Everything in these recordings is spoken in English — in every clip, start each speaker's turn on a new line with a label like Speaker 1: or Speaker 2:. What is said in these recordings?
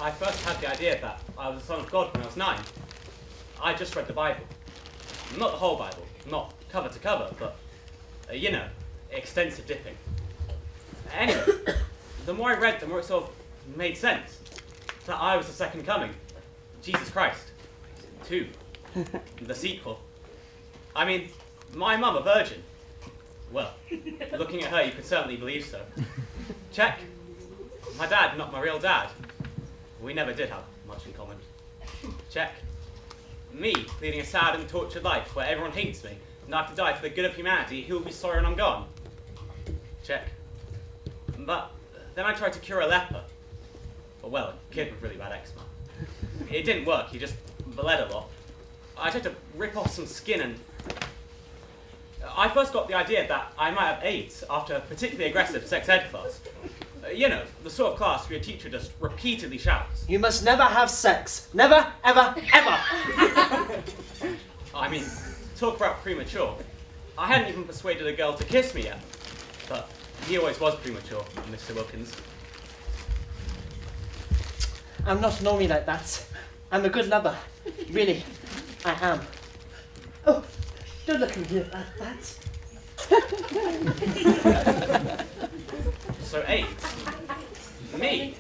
Speaker 1: I first had the idea that I was the Son of God when I was 9, I just read the Bible. Not the whole Bible, not cover to cover, but, extensive dipping. Anyway, the more I read, the more it sort of made sense. That I was the second coming. Jesus Christ. 2. The sequel. I mean, my mum a virgin. Well, looking at her, you could certainly believe so. Check. My dad, not my real dad. We never did have much in common. Check. Me, leading a sad and tortured life where everyone hates me, and I have to die for the good of humanity, who will be sorry when I'm gone. Check. But then I tried to cure a leper. Well, a kid with really bad eczema. It didn't work, he just bled a lot. I tried to rip off some skin and... I first got the idea that I might have AIDS after a particularly aggressive sex ed class. The sort of class where your teacher just repeatedly shouts.
Speaker 2: You must never have sex. Never, ever, ever.
Speaker 1: I mean, talk about premature. I hadn't even persuaded a girl to kiss me yet. But he always was premature, Mr. Wilkins.
Speaker 2: I'm not normally like that. I'm a good lover. Really, I am. Oh, don't look at me like that.
Speaker 1: So AIDS? Me?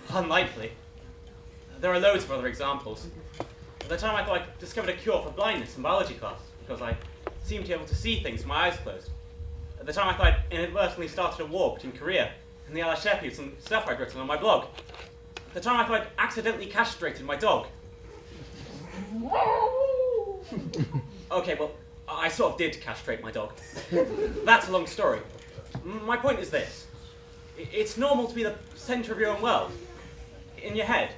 Speaker 1: Unlikely. There are loads of other examples. At the time I thought I discovered a cure for blindness in biology class, because I seemed to be able to see things with my eyes closed. At the time I thought I'd inadvertently started a war between Korea and the Alashep with some stuff I'd written on my blog. At the time I thought I'd accidentally castrated my dog. Okay, well, I sort of did castrate my dog. That's a long story. My point is this. It's normal to be the centre of your own world. In your head.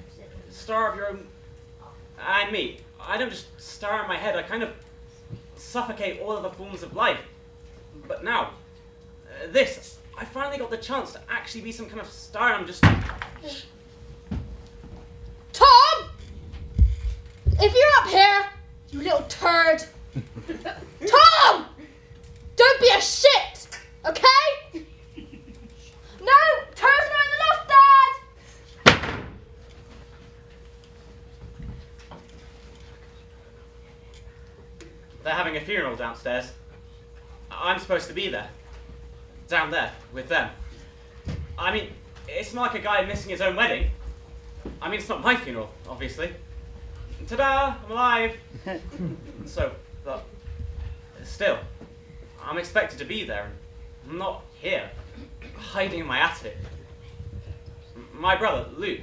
Speaker 1: Star of your own... And me. I don't just star in my head, I kind of suffocate all other forms of life. But now, I finally got the chance to actually be some kind of star. I'm just...
Speaker 3: Tom! If you're up here, you little turd. Tom! Don't be a shit, okay? No, Turd's not in the loft, Dad!
Speaker 1: They're having a funeral downstairs. I'm supposed to be there. Down there, with them. I mean, it's not like a guy missing his own wedding. I mean, it's not my funeral, obviously. Ta-da! I'm alive! So, but still, I'm expected to be there, and I'm not here, hiding in my attic. My brother, Luke,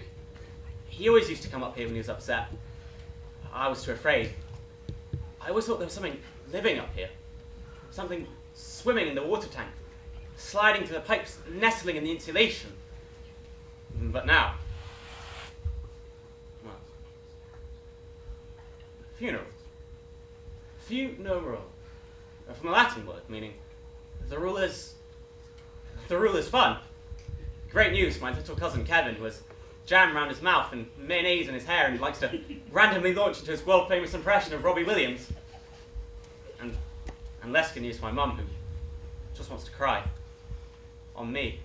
Speaker 1: he always used to come up here when he was upset. I was too afraid. I always thought there was something living up here. Something swimming in the water tank, sliding through the pipes, nestling in the insulation. But now, well, funeral. Funeral. From a Latin word, meaning the ruler's fun. Great news, my little cousin Kevin was jam around his mouth and mayonnaise in his hair, and he likes to randomly launch into his world-famous impression of Robbie Williams. And less good news for my mum, who just wants to cry. On me.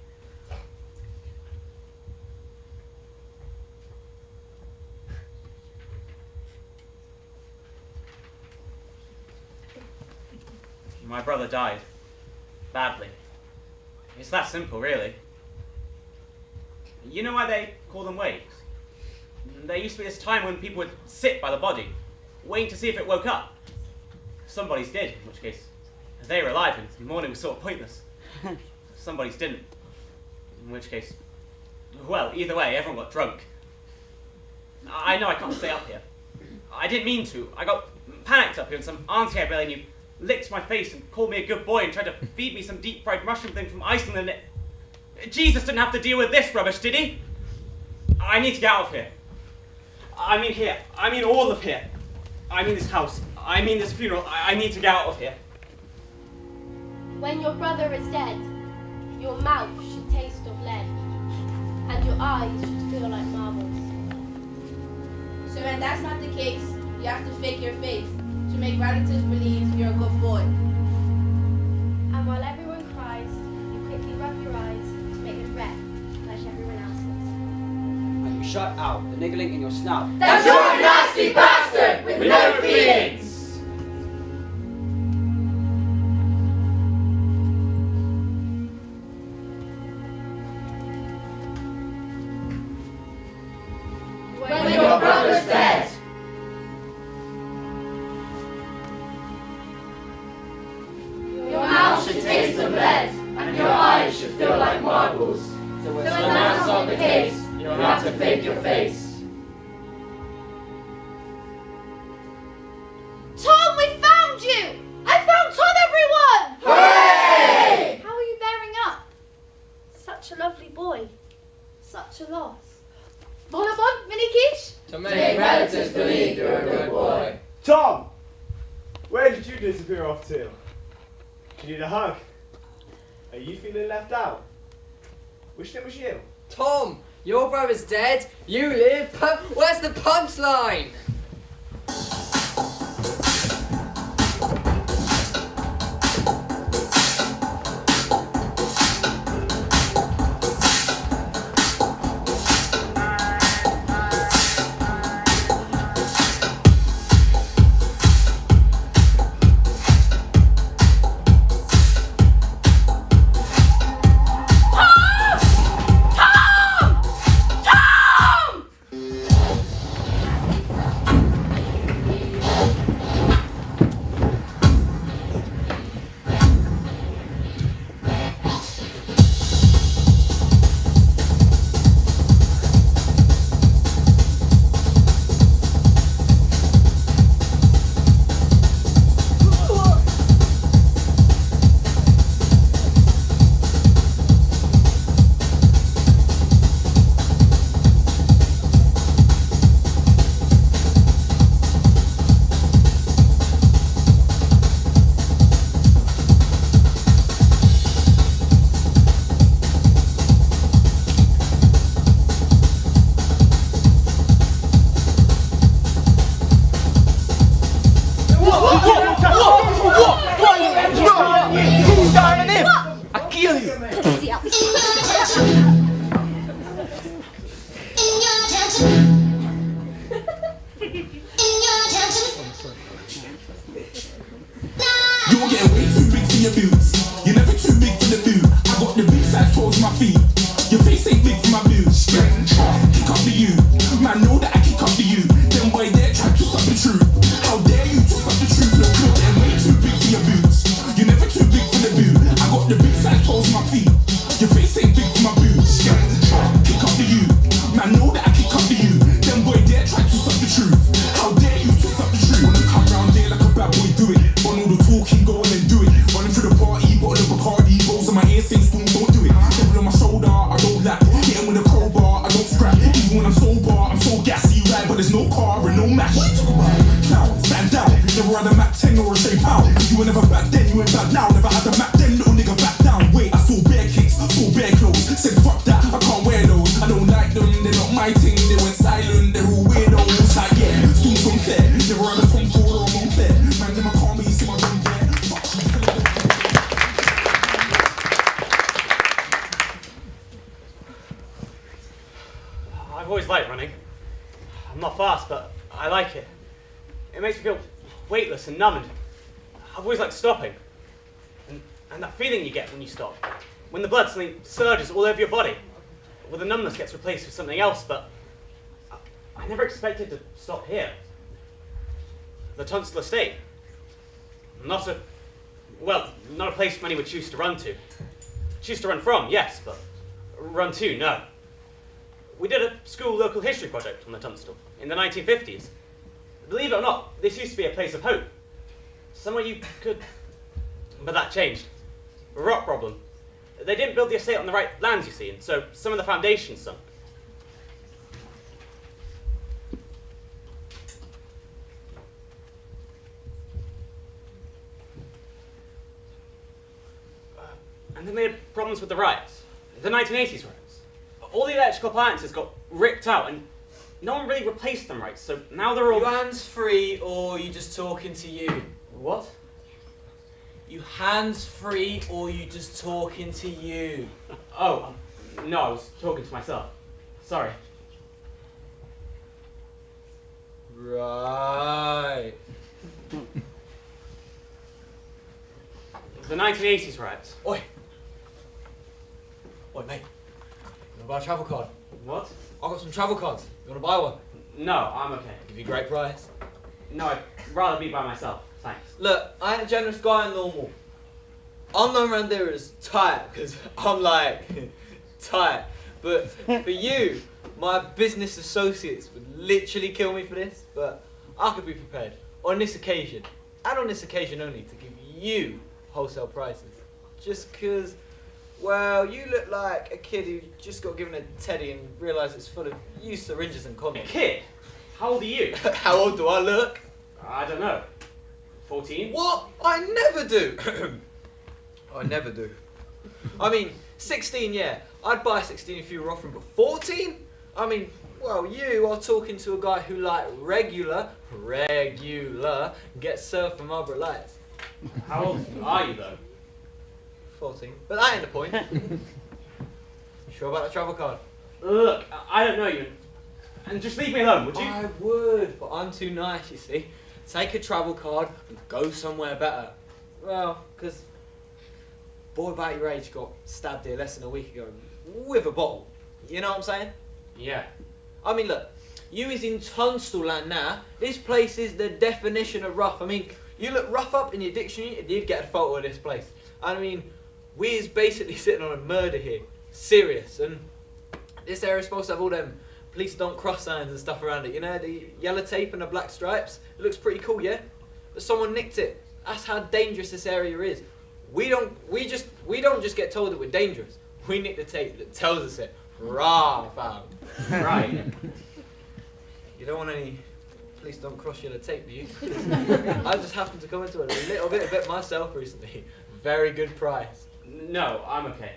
Speaker 1: My brother died. Badly. It's that simple, really. You know why they call them waves? There used to be this time when people would sit by the body, waiting to see if it woke up. Somebody's did, in which case they were alive and mourning was sort of pointless. Somebody's didn't, in which case, well, either way, everyone got drunk. I know I can't stay up here. I didn't mean to. I got panicked up here and some auntie I barely knew licked my face and called me a good boy and tried to feed me some deep-fried mushroom thing from Iceland, and Jesus didn't have to deal with this rubbish, did he? I need to get out of here. I mean here. I mean all of here. I mean this house. I mean this funeral. I need to get out of here.
Speaker 3: When your brother is dead, your mouth should taste of lead, and your eyes should feel like marbles.
Speaker 4: So when that's not the case, you have to fake your faith to make relatives believe you're a good boy.
Speaker 3: And while everyone cries, you quickly rub your eyes to make them red, like everyone else's.
Speaker 2: Are you
Speaker 5: shut out the niggling in your snout.
Speaker 4: That you're a nasty bastard with no feelings. When your brother's dead. Your mouth should taste of lead, and your eyes should feel like marbles.
Speaker 5: So when
Speaker 4: So when that's not the case, you'll have to fake your face.
Speaker 6: Tom, we found you! I found Tom, everyone!
Speaker 4: Hooray!
Speaker 6: How are you bearing up? Such a lovely boy. Such a loss. Bon a bon, Mini Quiche?
Speaker 7: To
Speaker 4: Make relatives believe you're a good boy.
Speaker 8: Tom! Where did you disappear off to? Do you need a hug? Are you feeling left out? Wishing it was you.
Speaker 7: Tom, your brother's dead. You live. Where's the punchline?
Speaker 2: I kill you!
Speaker 9: You're getting way too big for your boots. You're never too big for the boot. I got the big size toes my feet. Your face ain't big for my boots. Kick up to you. Man, know that I kick up to you. Then boy there try to stop the truth. How dare you to stop the truth? Look, you're getting way too big for your boots. You're never too big for the boot. I got the big size toes my feet. Your face ain't big for my boots. Kick up to you. Man, know that I kick up to you. Then boy there try to stop the truth. How dare you to stop the truth? Wanna come round there like a bad boy, do it. Want all the talking, go on and do it. Running through the party, bottle of Bacardi, rolls on my ear, saying spoon, don't do it. Devil on my shoulder, I don't lack. Hitting with a crowbar, I don't scrap. Even when I'm sober, I'm so gassy, right? But there's no car and no match. What you talk about? Now, stand down. Never had a Mac 10 or a shape out. You were never back then, you ain't back now. Never had a Mac then, little nigga back down. Wait, I saw bare kicks, saw bare clothes. Said fuck that, I can't wear those. I don't like them, they're not my thing. They went silent, they're all weirdos. Like yeah, still from Claire. Never had a Tom Ford or a Montclair. Man, them I call me, you see my drum there. Fuck you.
Speaker 1: I've always liked running. I'm not fast, but I like it. It makes me feel weightless and numb, and I've always liked stopping. And that feeling you get when you stop. When the blood suddenly surges all over your body. Well, the numbness gets replaced with something else, but I never expected to stop here. The Tunstall Estate. Not a place many would choose to run to. Choose to run from, yes, but run to, no. We did a school local history project on the Tunstall in the 1950s. Believe it or not, this used to be a place of hope. Somewhere you could... But that changed. A rock problem. They didn't build the estate on the right lands, you see, and so some of the foundations sunk. And then they had problems with the riots. The 1980s riots. All the electrical appliances got ripped out, and no one really replaced them right, so now they're all...
Speaker 10: You hands free, or you just talking to you?
Speaker 1: What?
Speaker 10: You hands free, or you just talking to you?
Speaker 1: Oh, no, I was talking to myself. Sorry.
Speaker 10: Right.
Speaker 1: The 1980s riots.
Speaker 10: Oi, mate. You wanna buy a travel card?
Speaker 1: What?
Speaker 10: I've got some travel cards. You wanna buy one?
Speaker 1: No, I'm okay.
Speaker 10: Give you a great price.
Speaker 1: No, I'd rather be by myself. Thanks.
Speaker 10: Look, I ain't a generous guy in normal. I'm known around there as tight, because I'm like, tight. But for you, my business associates would literally kill me for this, but I could be prepared on this occasion, and on this occasion only, to give you wholesale prices. Just because, well, you look like a kid who just got given a teddy and realised it's full of used syringes and
Speaker 1: A
Speaker 10: condoms.
Speaker 1: kid? How old are you?
Speaker 10: How old do I look?
Speaker 1: I don't know. 14?
Speaker 10: What? I never do. I never do. I mean, 16, yeah. I'd buy 16 if you were offering, but 14? I mean, well, you are talking to a guy who, like, regular, gets served from Marlboro Lights.
Speaker 1: How old are you, though?
Speaker 10: 14. But that ain't the point. Sure about the travel card?
Speaker 1: Look, I don't know you. And just leave me alone, would you?
Speaker 10: I would, but I'm too nice, you see. Take a travel card and go somewhere better. Well, because boy about your age got stabbed here less than a week ago with a bottle. You know what I'm saying?
Speaker 1: Yeah.
Speaker 10: I mean, look, you is in Tunstall land now. This place is the definition of rough. I mean, you look rough up in your dictionary and you'd get a photo of this place. I mean, we is basically sitting on a murder here. Serious. And this area is supposed to have all them police don't cross signs and stuff around it. You know, the yellow tape and the black stripes. It looks pretty cool, yeah? But someone nicked it. That's how dangerous this area is. We don't just get told that we're dangerous. We nick the tape that tells us it. Rah, fam.
Speaker 1: Right.
Speaker 10: You don't want any police don't cross yellow tape, do you? I just happened to come into it a little bit of it myself recently. Very good price.
Speaker 1: No, I'm okay.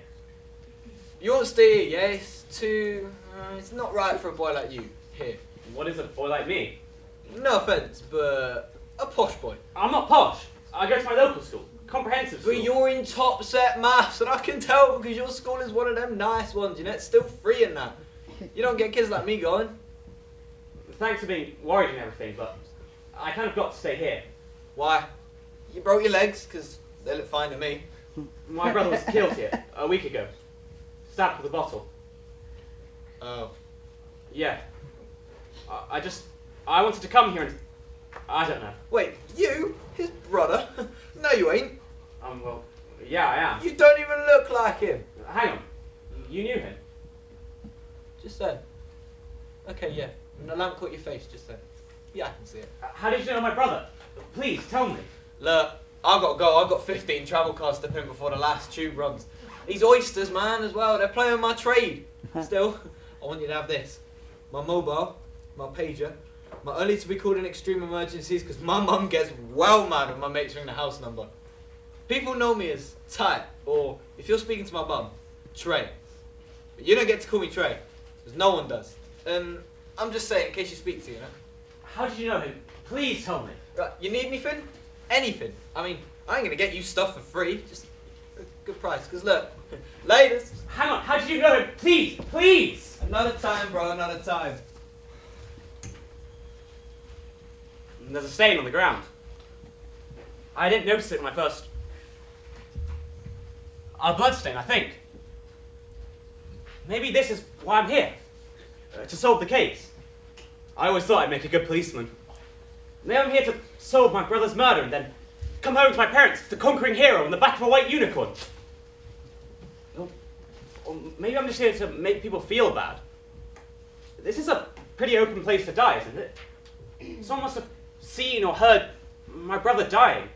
Speaker 10: You won't stay here, yeah? It's not right for a boy like you, here.
Speaker 1: What is a boy like me?
Speaker 10: No offence, but a posh boy.
Speaker 1: I'm not posh. I go to my local school. Comprehensive school.
Speaker 10: But you're in top set maths, and I can tell because your school is one of them nice ones, you know? It's still free and that. You don't get kids like me going.
Speaker 1: Thanks for being worried and everything, but I kind of got to stay here.
Speaker 10: Why? You broke your legs, because they look fine to me.
Speaker 1: My brother was killed here a week ago. Stabbed with a bottle.
Speaker 10: Oh.
Speaker 1: Yeah. I wanted to come here and... I don't know.
Speaker 10: Wait, you? His brother? No, you ain't.
Speaker 1: Well, yeah, I am.
Speaker 10: You don't even look like him.
Speaker 1: Hang on. You knew him?
Speaker 10: Just then. Okay, yeah. And the lamp caught your face just then. Yeah, I can see it.
Speaker 1: How did you know my brother? Please, tell me.
Speaker 10: Look, I've got to go. I've got 15 travel cards to pin before the last tube runs. These oysters, man, as well. They're playing my trade. Still, I want you to have this. My mobile, my pager, my only to be called in extreme emergencies because my mum gets well mad when my mates ring the house number. People know me as Ty, or if you're speaking to my mum, Trey. But you don't get to call me Trey, because no one does. And I'm just saying, in case you speak to you know.
Speaker 1: How did you know him? Please tell me.
Speaker 10: Right, you need anything? Anything. I mean, I ain't gonna get you stuff for free, just a good price. Because look, ladies.
Speaker 1: Hang on, how did you know him? Please, please!
Speaker 10: Another time, bro, another time.
Speaker 1: And there's a stain on the ground. I didn't notice it when I first... A blood stain, I think. Maybe this is why I'm here. To solve the case. I always thought I'd make a good policeman. Maybe I'm here to solve my brother's murder and then come home to my parents, the conquering hero on the back of a white unicorn. Or maybe I'm just here to make people feel bad. This is a pretty open place to die, isn't it? Someone must have seen or heard my brother dying.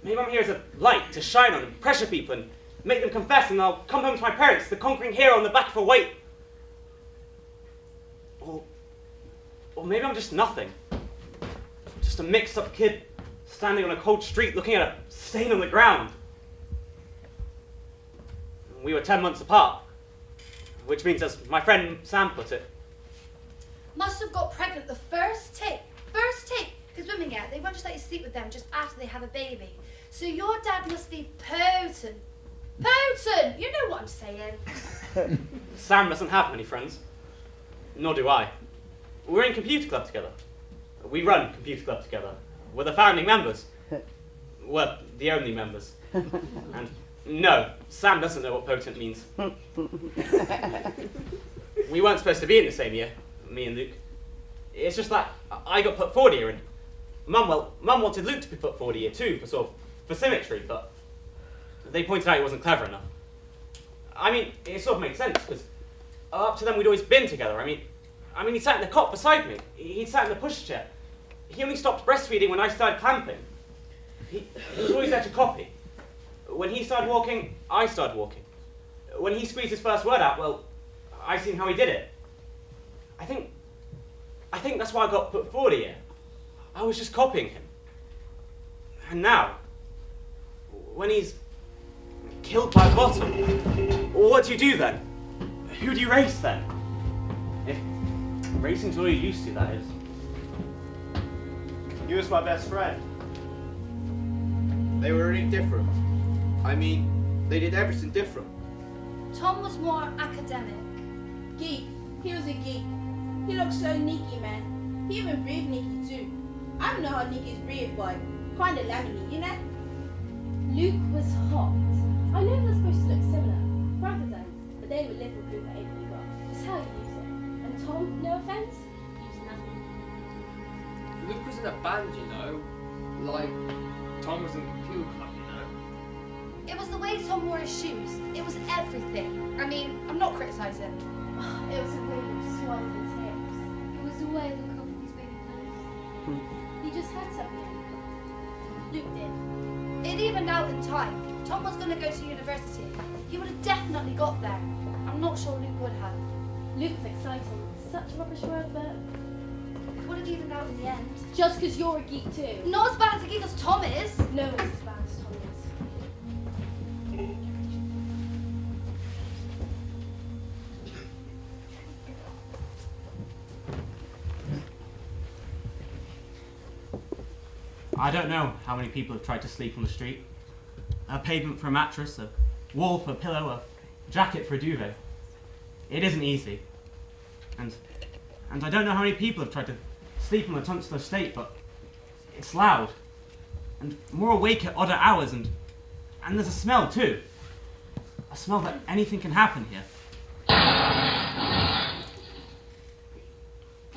Speaker 1: Maybe I'm here as a light to shine on and pressure people and make them confess, and I'll come home to my parents, the conquering hero on the back of a white... Or maybe I'm just nothing. Just a mixed-up kid standing on a cold street looking at a stain on the ground. We were 10 months apart, which means, as my friend Sam put it...
Speaker 6: Must have got pregnant the first take. First take. Because women get, they won't just let you sleep with them just after they have a baby. So your dad must be potent. Potent! You know what I'm saying.
Speaker 1: Sam doesn't have many friends. Nor do I. we're in computer club together. We run computer club together. We're the founding members. We're the only members. And no, Sam doesn't know what potent means. We weren't supposed to be in the same year, me and Luke. It's just that I got put forward here, and Mum wanted Luke to be put forward here too, for symmetry, but they pointed out he wasn't clever enough. I mean, it sort of makes sense, because up to then we'd always been together. I mean, he sat in the cot beside me. He sat in the pushchair. He only stopped breastfeeding when I started clamping. He was always there to copy. When he started walking, I started walking. When he squeezed his first word out, well, I seen how he did it. I think that's why I got put forward here. I was just copying him. And now, when he's killed by a bottle, what do you do then? Who do you race then? If racing's all you're used to, that is.
Speaker 8: He was my best friend.
Speaker 11: They were really different. I mean, they did everything different.
Speaker 6: Tom was more academic.
Speaker 4: Geek. He was a geek. He looked so neaky, man. He even breathed neaky too. I don't know how neaky's breathe, but kinda laminy, you know?
Speaker 3: Luke was hot. I know they're supposed to look similar, brothers then, but they were little blue that Avery got. It's how you use it. And Tom, no offence, used nothing.
Speaker 7: Luke was in a band, you know. Like, Tom was in computer club, you know.
Speaker 6: It was the way Tom wore his shoes. It was everything. I mean, I'm not criticising.
Speaker 3: It was the way he swallowed his hips. It was the way the covered his baby clothes. He just had something. Luke did.
Speaker 6: It evened out in time. Tom was going to go to university. He would have definitely got there. I'm not sure Luke would have.
Speaker 3: Luke was exciting. Such a rubbish word, but
Speaker 6: It would have evened out in the end.
Speaker 3: just because you're a geek too.
Speaker 6: Not as bad as a geek as Tom is.
Speaker 3: No one's as bad as Tom is.
Speaker 1: I don't know how many people have tried to sleep on the street. A pavement for a mattress, a wall for a pillow, a jacket for a duvet. It isn't easy. And I don't know how many people have tried to sleep on the Tunstall estate, but it's loud. And more awake at odder hours, and there's a smell too. A smell that anything can happen here.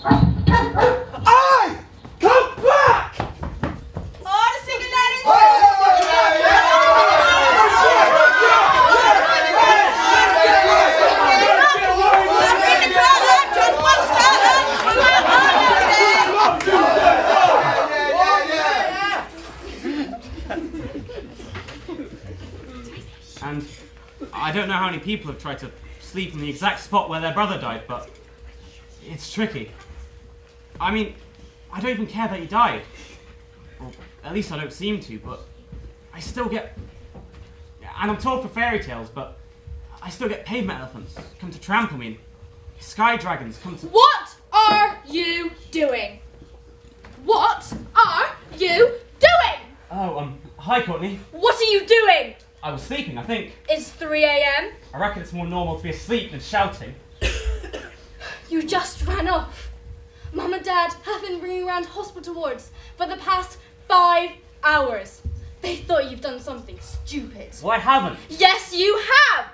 Speaker 8: I come back!
Speaker 4: Oh, the single ladies!
Speaker 1: And I don't know how many people have tried to sleep in the exact spot where their brother died, but it's tricky. I mean, I don't even care that he died. Or at least I don't seem to, but I still get... And I'm told for fairy tales, but I still get pavement elephants come to trample me, and sky dragons come to...
Speaker 12: What are you doing? What are you doing?
Speaker 1: Oh, hi Courtney.
Speaker 12: What are you doing?
Speaker 1: I was sleeping, I think.
Speaker 12: It's 3 a.m.
Speaker 1: I reckon it's more normal to be asleep than shouting.
Speaker 12: You just ran off. Mum and Dad have been ringing around hospital wards for the past 5 hours. They thought you've done something stupid.
Speaker 1: Well, I haven't.
Speaker 12: Yes, you have!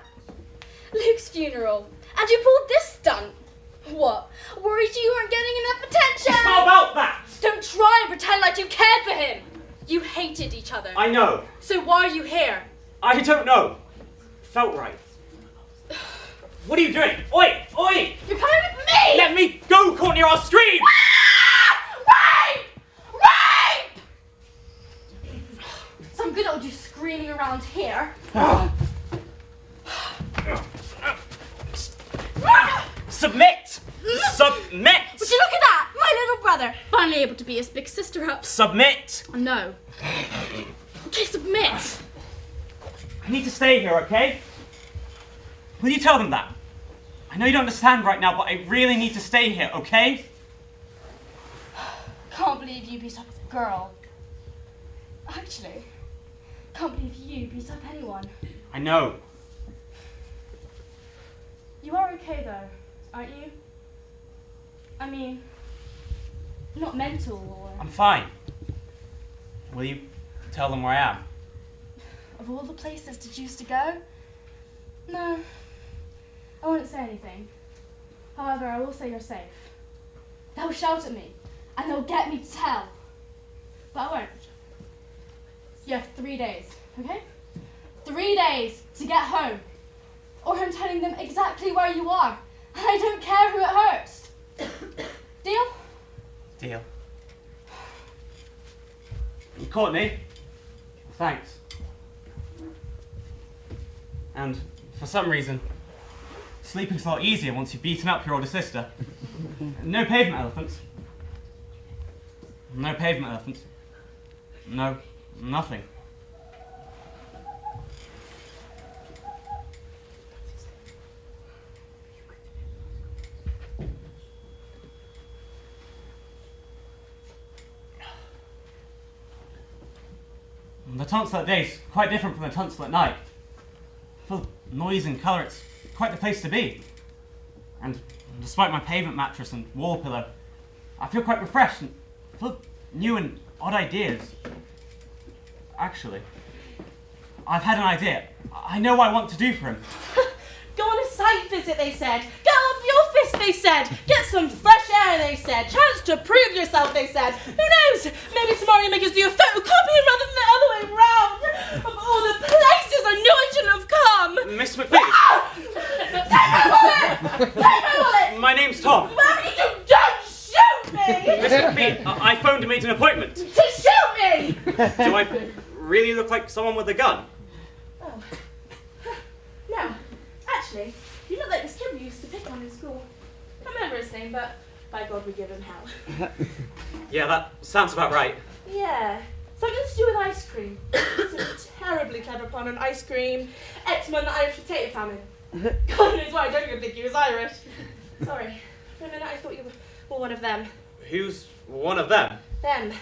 Speaker 12: Luke's funeral. And you pulled this stunt. What? Worried you weren't getting enough attention?
Speaker 1: It's not about that!
Speaker 12: Don't try and pretend like you cared for him. You hated each other.
Speaker 1: I know.
Speaker 12: So why are you here?
Speaker 1: I don't know. Felt right. What are you doing? Oi! Oi!
Speaker 12: You're coming with me!
Speaker 1: Let me go, Courtney, or I'll scream!
Speaker 12: Rape! Rape! Some good old you screaming around here.
Speaker 1: Submit! Submit!
Speaker 12: Would you look at that? My little brother, finally able to be his big sister up.
Speaker 1: Submit!
Speaker 12: No. Okay, submit.
Speaker 1: I need to stay here, okay? Will you tell them that? I know you don't understand right now, but I really need to stay here, okay?
Speaker 12: Can't believe you beat up a girl. Actually, can't believe you beat up anyone.
Speaker 1: I know.
Speaker 12: You are okay though, aren't you? I mean, Not mental or...
Speaker 1: I'm fine. Will you tell them where I am?
Speaker 12: Of all the places to choose to go? No. I won't say anything. However, I will say you're safe. They'll shout at me, and they'll get me to tell. But I won't. You have 3 days, okay? 3 days to get home. Or I'm telling them exactly where you are. And I don't care who it hurts. Deal?
Speaker 1: Deal. Courtney, thanks. And for some reason, sleeping's a lot easier once you've beaten up your older sister. No pavement elephants. No pavement elephants. No, nothing. The tonsil at day is quite different from the tonsil at night. Full of noise and colour, it's quite the place to be. And despite my pavement mattress and wall pillow, I feel quite refreshed and full of new and odd ideas. Actually, I've had an idea. I know what I want to do for him.
Speaker 2: Go on a site visit, they said. Get out of the office, they said. Get some fresh air, they said. Chance to prove yourself, they said. Who knows? Maybe tomorrow you make us do a photocopy rather than the other way round. Of all the places I knew I shouldn't have come.
Speaker 1: Miss McPhee!
Speaker 2: Take my wallet! Take my wallet!
Speaker 1: My name's Tom.
Speaker 2: Mommy, you don't shoot me!
Speaker 1: Miss McPhee, I phoned and made an appointment.
Speaker 2: To shoot me!
Speaker 1: Do I really look like someone with a gun?
Speaker 2: Oh. No. Actually, you look like this kid we used to pick on in school. I can't remember his name, but by God, we give him hell.
Speaker 1: Yeah, that sounds about right.
Speaker 2: Yeah. Something to do with ice cream. It's a terribly clever pun on ice cream. Eczema and the Irish potato famine. God knows why I don't even think he was Irish. Sorry. For a minute I thought you were one of them.
Speaker 1: Who's one of them?
Speaker 2: Them.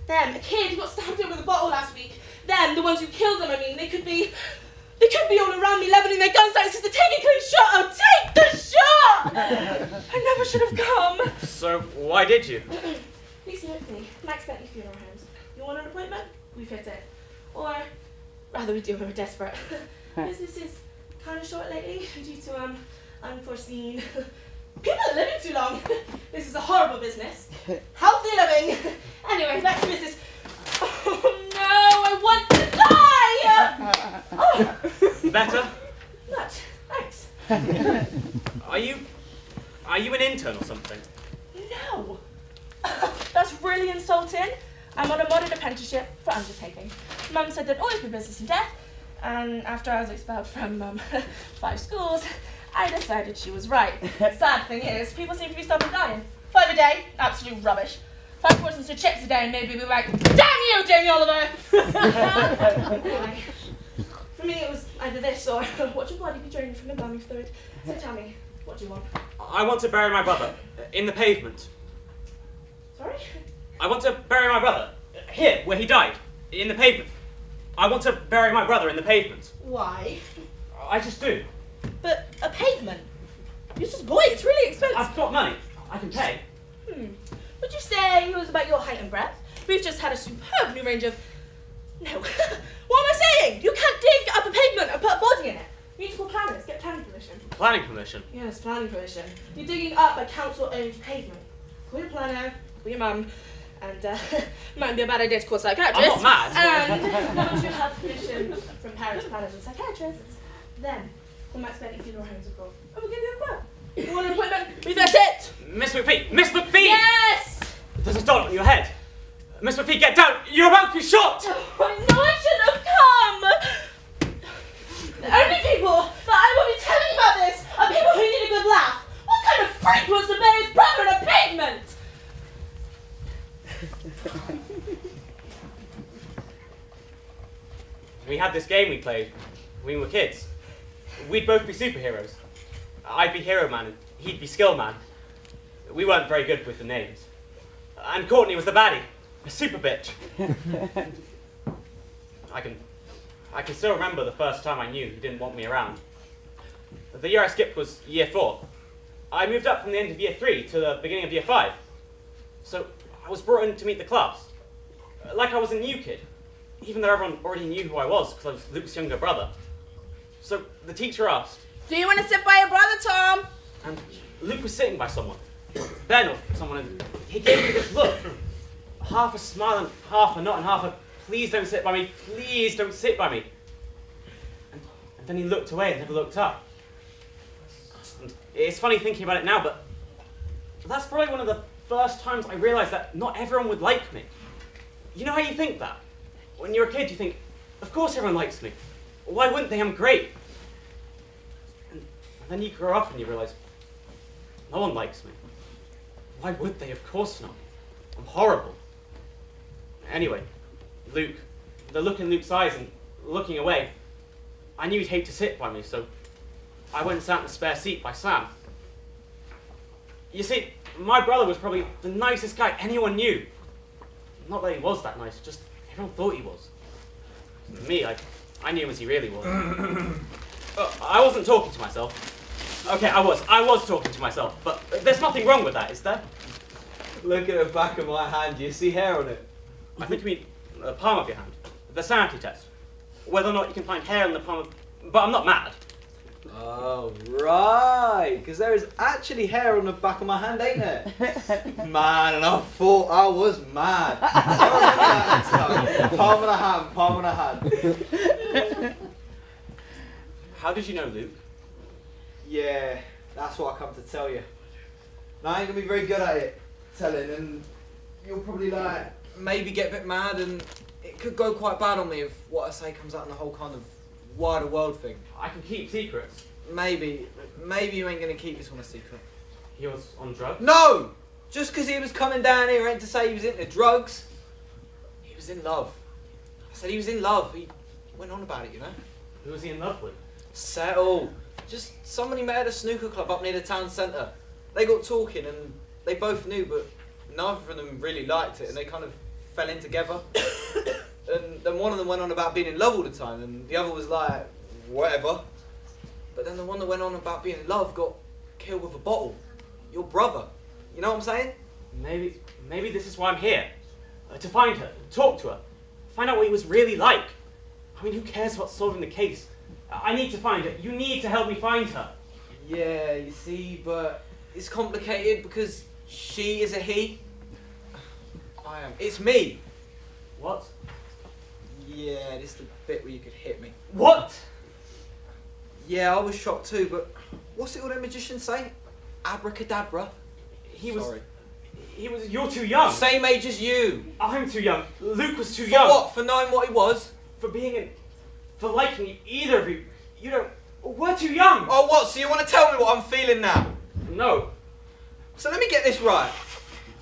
Speaker 2: Them. A kid who got stabbed in with a bottle last week. Them. The ones who killed them, I mean. They could be all around me leveling their guns at us to take a clean shot. Oh, take the shot! I never should have come.
Speaker 1: So, why did you?
Speaker 2: Please note me. Max Bentley Funeral Homes. You want an appointment? We fit it. Or, rather we do when we're desperate. Business is kind of short lately due to, unforeseen... People are living too long. This is a horrible business. Healthy living. Anyway, back to business. Oh no, I want to die! Oh.
Speaker 1: Better?
Speaker 2: Not. Thanks.
Speaker 1: Are you an intern or something?
Speaker 2: No. That's really insulting. I'm on a modern apprenticeship for undertaking. Mum said there'd always be business in death, and after I was expelled from 5 schools, I decided she was right. Sad thing is, people seem to be stopping dying. 5 a day, absolute rubbish. 5 portions of chips a day, and maybe we're like, damn you, Jamie Oliver! Anyway, for me it was either this or watch your body be drained from the bombing fluid. So tell me, what do you want?
Speaker 1: I want to bury my brother in the pavement.
Speaker 2: Sorry?
Speaker 1: I want to bury my brother here, where he died, in the pavement. I want to bury my brother in the pavement.
Speaker 2: Why?
Speaker 1: I just do.
Speaker 2: But a pavement? You're just a boy, it's really expensive.
Speaker 1: I've got money. I can pay.
Speaker 2: Would you say it was about your height and breadth? We've just had a superb new range of... No. What am I saying? You can't dig up a pavement and put a body in it. You need to call planners, get planning permission.
Speaker 1: Planning permission?
Speaker 2: Yes, planning permission. You're digging up a council-owned pavement. Call your planner, call your mum, and might be a bad idea to call a psychiatrist.
Speaker 1: I'm not mad.
Speaker 2: And once you have permission from Paris planners and psychiatrists, then call Max Bentley Funeral Homes and call. And we'll give you a quote. You want an appointment? We vet it!
Speaker 1: Miss McPhee! Miss McPhee!
Speaker 2: Yes!
Speaker 1: There's a dot on your head. Miss McPhee, get down! You're about to be shot!
Speaker 2: Oh, I know I shouldn't have come! The only people that I will be telling about this are people who need a good laugh. What kind of freak wants to bury his brother in a pavement?
Speaker 1: We had this game we played when we were kids. We'd both be superheroes. I'd be Hero Man and he'd be Skill Man. We weren't very good with the names. And Courtney was the baddie, a super bitch. I can still remember the first time I knew he didn't want me around. The year I skipped was year 4. I moved up from the end of year 3 to the beginning of year 5. So was brought in to meet the class. Like I was a new kid. Even though everyone already knew who I was because I was Luke's younger brother. So the teacher asked.
Speaker 4: Do you want to sit by your brother, Tom?
Speaker 1: And Luke was sitting by someone. Ben or someone, and he gave me this look. Half a smile and half a nod and half a, please don't sit by me, please don't sit by me. And then he looked away and never looked up. And it's funny thinking about it now, but that's probably one of the first times I realised that not everyone would like me. You know how you think that? When you're a kid, you think, of course everyone likes me. Why wouldn't they? I'm great. And then you grow up and you realise, no one likes me. Why would they? Of course not. I'm horrible. Anyway, Luke, the look in Luke's eyes and looking away, I knew he'd hate to sit by me, so I went and sat in the spare seat by Sam. You see, my brother was probably the nicest guy anyone knew. Not that he was that nice, just everyone thought he was. For me, I knew him as he really was. I wasn't talking to myself. Okay, I was talking to myself, but there's nothing wrong with that, is there?
Speaker 10: Look at the back of my hand, do you see hair on it?
Speaker 1: I think you mean the palm of your hand. The sanity test. Whether or not you can find hair on the palm of... But I'm not mad.
Speaker 10: Oh, right, because there is actually hair on the back of my hand, ain't there? Man, and I thought I was mad. Palm of the hand.
Speaker 1: How did you know, Luke?
Speaker 10: Yeah, that's what I come to tell you. Now, I ain't going to be very good at it, telling, and you'll probably maybe get a bit mad, and it could go quite bad on me if what I say comes out in the whole kind of wider world thing.
Speaker 1: I can keep secrets.
Speaker 10: Maybe you ain't going to keep this one a secret.
Speaker 1: He was on drugs?
Speaker 10: No! Just because he was coming down here ain't to say he was into drugs. He was in love. I said he was in love. He went on about it, you know.
Speaker 1: Who was he in love with?
Speaker 10: Settle. Just someone he met at a snooker club up near the town centre. They got talking and they both knew, but neither of them really liked it, and they kind of fell in together. And then one of them went on about being in love all the time, and the other was like, whatever. But then the one that went on about being in love got killed with a bottle. Your brother. You know what I'm saying?
Speaker 1: Maybe this is why I'm here. To find her, talk to her, find out what he was really like. I mean, who cares about solving the case? I need to find her. You need to help me find her.
Speaker 10: Yeah, you see, but it's complicated because she is a he. I am. It's me.
Speaker 1: What?
Speaker 10: Yeah, this is the bit where you could hit me.
Speaker 1: What?
Speaker 10: Yeah, I was shocked too, but what's it all them magicians say? Abracadabra.
Speaker 1: Sorry. You're too young.
Speaker 10: Same age as you.
Speaker 1: I'm too young. Luke was too
Speaker 10: For
Speaker 1: young.
Speaker 10: what? For knowing what he was?
Speaker 1: For being in... For liking you, either of you. You don't... We're too young.
Speaker 10: Oh, what? So you want to tell me what I'm feeling now?
Speaker 1: No.
Speaker 10: So let me get this right.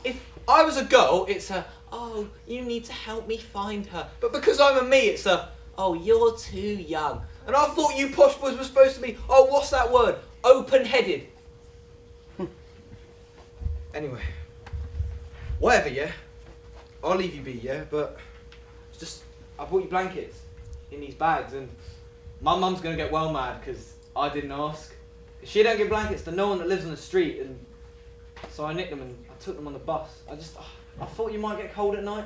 Speaker 10: If I was a girl, it's a, oh, you need to help me find her. But because I'm a me, it's a, oh, you're too young. And I thought you posh boys were supposed to be, oh, what's that word? Open-headed. Anyway. Whatever, yeah? I'll leave you be, yeah? But it's just, I bought you blankets in these bags, and my mum's going to get well mad because I didn't ask. If she don't get blankets to no one that lives on the street, and so I nicked them and I took them on the bus. I thought you might get cold at night.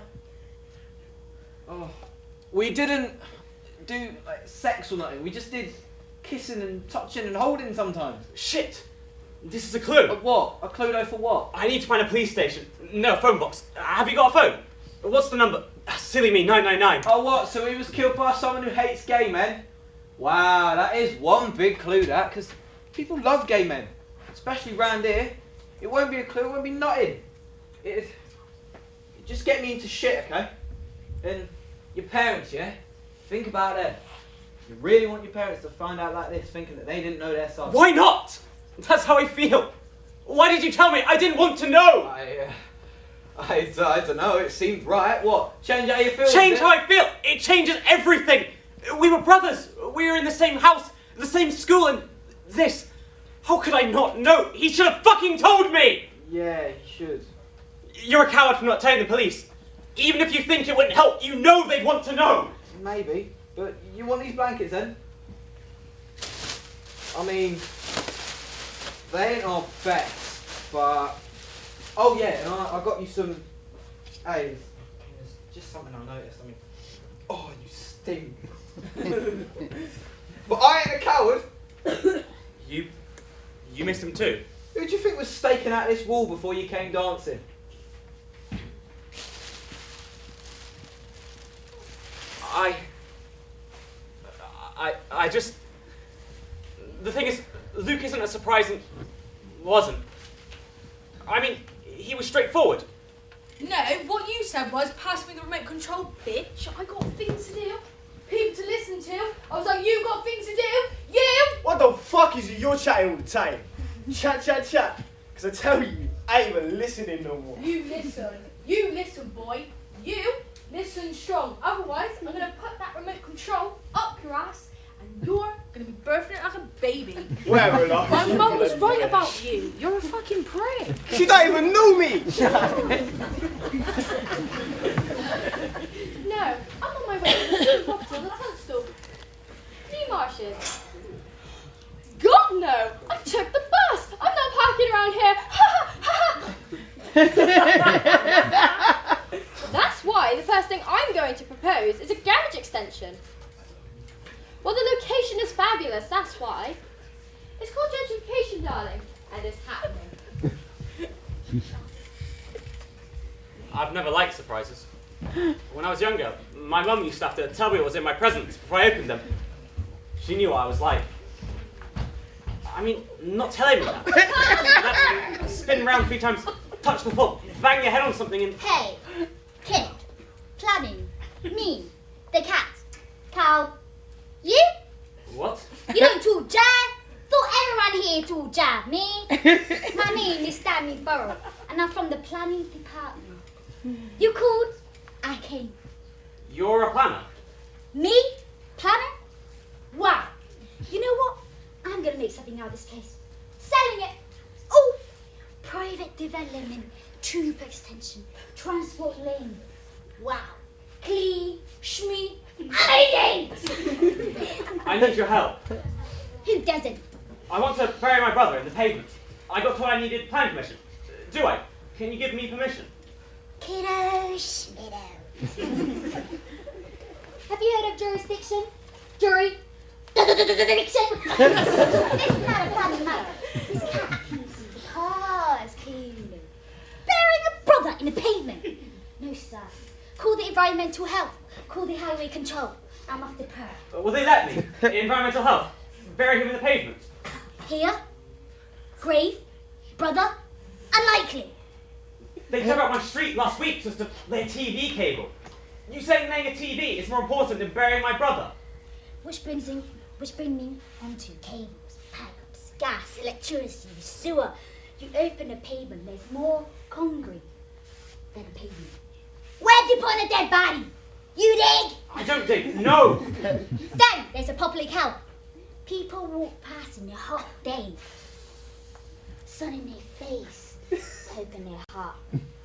Speaker 10: Oh, we didn't do sex or nothing. We just did kissing and touching and holding sometimes.
Speaker 1: Shit! This is a clue.
Speaker 10: What? A clue though for what?
Speaker 1: I need to find a police station. No, a phone box. Have you got a phone? What's the number? Silly me, 999.
Speaker 10: Oh, what? So he was killed by someone who hates gay men? Wow, that is one big clue, that, because people love gay men, especially round here. It won't be a clue, it won't be nothing. It just get me into shit, okay? And your parents, yeah? Think about it. You really want your parents to find out like this, thinking that they didn't know their son?
Speaker 1: Why not? That's how I feel. Why did you tell me? I didn't want to know.
Speaker 10: I don't know, it seemed right. What? Change how you feel?
Speaker 1: Change how I feel? It changes everything. We were brothers. We were in the same house, the same school, and this. How could I not know? He should have fucking told me.
Speaker 10: Yeah, he should.
Speaker 1: You're a coward for not telling the police. Even if you think it wouldn't help, you know they'd want to know.
Speaker 10: Maybe, but you want these blankets then? I mean, they ain't our best, but... Oh yeah, and I got you some Hey, there's just something I noticed. I mean, oh, you stink. But I ain't a coward.
Speaker 1: You missed him too.
Speaker 10: Who do you think was staking out this wall before you came dancing?
Speaker 1: I just. The thing is, Luke isn't as surprising. Wasn't. I mean, he was straightforward.
Speaker 13: No, what you said was, pass me the remote control, bitch. I got things to do, people to listen to. I was like, you got things to do, you!
Speaker 8: What the fuck is it you're chatting all the time? Chat. Because I tell you, I ain't even listening no more.
Speaker 13: You listen, boy. You listen strong. Otherwise, I'm going to put that remote control up your ass and you're going to be birthing it like a baby.
Speaker 8: Whatever, love.
Speaker 13: My mum was right about you. You're a fucking prick.
Speaker 8: She don't even know me!
Speaker 12: No, I'm on my way to the property on the Tunstall. New marshes. God no! I took the bus! I'm not parking around here! That's why the first thing I'm going to propose is a garage extension. Well, the location is fabulous, that's why. It's called gentrification, darling, and it's happening.
Speaker 1: I've never liked surprises. When I was younger, my mum used to have to tell me what was in my presents before I opened them. She knew what I was like. I mean, not telling me that. Spin round 3 times, touch the floor, bang your head on something and...
Speaker 14: Hey, kid, planning, me, the cat, cow, you?
Speaker 1: What?
Speaker 14: You don't talk jive. Thought everyone here talk jive, me. My name is Stanley Burrow, and I'm from the planning department. You called, I came.
Speaker 1: You're a planner?
Speaker 14: Me? Planner? Wow. You know what? I'm going to make something out of this place. Selling it. Oh, private development, tube extension, transport lane. Wow. Clean, schmee, amazing!
Speaker 1: I need your help.
Speaker 14: Who doesn't?
Speaker 1: I want to bury my brother in the pavement. I got told I needed planning permission. Do I? Can you give me permission?
Speaker 14: Kiddo, schmiddo. Have you heard of jurisdiction? Jury? Jurisdiction? This is not a planning matter. This cat cars clean. Burying a brother in the pavement. No, sir. Call the environmental health. Call the highway control. I'm off the perk.
Speaker 1: Will they let me? Environmental health. Bury him in the pavement.
Speaker 14: Here? Grave? Brother? Unlikely.
Speaker 1: They dug up my street last week just to lay a TV cable. You saying laying a TV is more important than burying my brother?
Speaker 14: Which brings me onto cables, pipes, gas, electricity, sewer. You open a pavement, there's more concrete than a pavement. Where'd you put a dead body? You dig?
Speaker 1: I don't dig, no!
Speaker 14: Then there's a public health. People walk past in their hot day. Sun in their face, hope in their heart.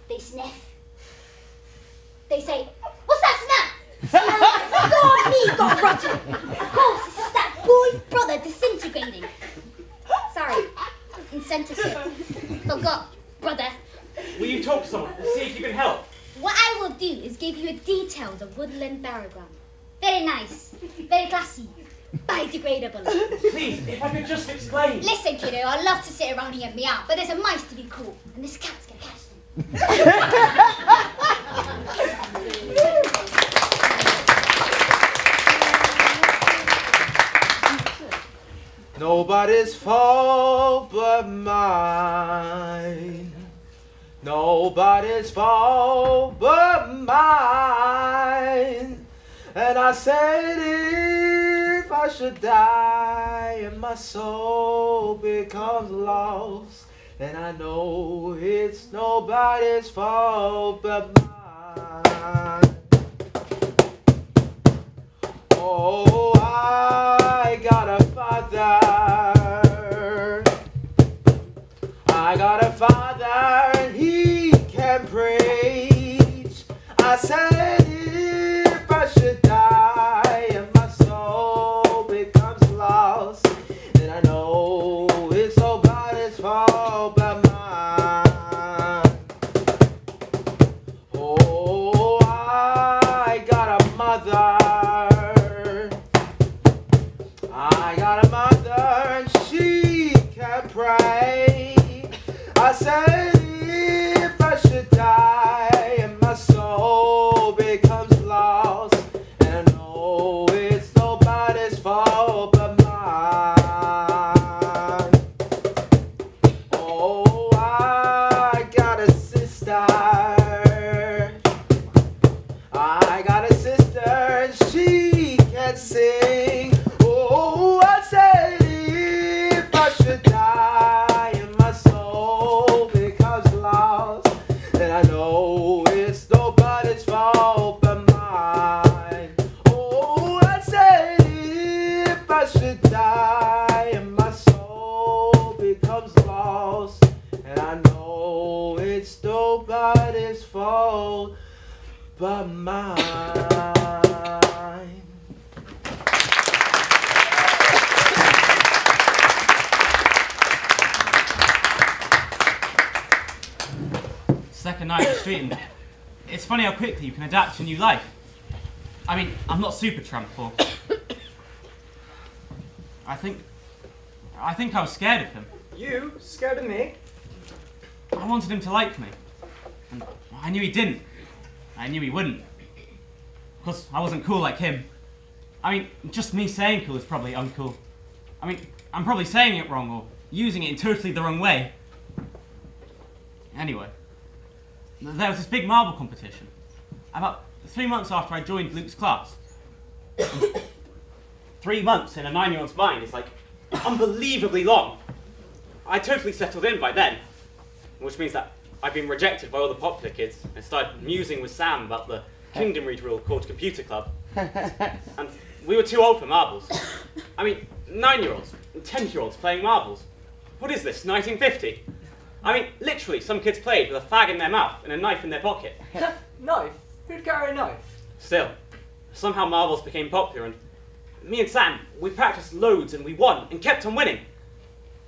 Speaker 14: They sniff. They say, what's that smell? God, me got rotten. Of course, it's that boy's brother disintegrating. Sorry, insensitive. Forgot, brother.
Speaker 1: Will you talk to someone and see if you can help?
Speaker 14: What I will do is give you details of woodland barrogram. Very nice, very classy, biodegradable.
Speaker 1: Please, if I could just explain.
Speaker 14: Listen, kiddo, I love to sit around here and meow, but there's a mice to be caught, and this cat's gonna catch them.
Speaker 10: Nobody's fault but mine. Nobody's fault but mine. And I said if I should die and my soul becomes lost, then I know it's nobody's fault but mine. Oh, I got a father. I got a father and he can preach. I said if I should die and my soul becomes lost, then I know it's nobody's fault but mine. Oh,
Speaker 15: mother. I got a mother and she can pray. I said if I should die and my soul becomes lost, and I know it's nobody's fault but mine. Oh, I got a sister. I got a sister and she can sing. Oh, I said if I should die and my soul becomes lost, then I know it's nobody's fault but mine. Oh, I said if I should die and my soul becomes lost, and I know it's nobody's fault but mine.
Speaker 1: Second night of the street, and it's funny how quickly you can adapt to a new life. I mean, I'm not super Trump, or I think I was scared of him.
Speaker 8: You? Scared of me?
Speaker 1: I wanted him to like me, and I knew he didn't. I knew he wouldn't, because I wasn't cool like him. I mean, just me saying cool is probably uncool. I mean, I'm probably saying it wrong or using it in totally the wrong way. Anyway, there was this big marble competition about 3 months after I joined Luke's class. 3 months in a 9-year-old's mind is like unbelievably long. I totally settled in by then, which means that I've been rejected by all the popular kids and started musing with Sam about the Kingdom Read rule called Computer Club. And we were too old for marbles. I mean, 9-year-olds and 10-year-olds playing marbles. What is this, 1950? I mean, literally, some kids played with a fag in their mouth and a knife in their pocket.
Speaker 7: Knife? Who'd carry a knife?
Speaker 1: Still, somehow marbles became popular, and me and Sam, we practiced loads and we won and kept on winning.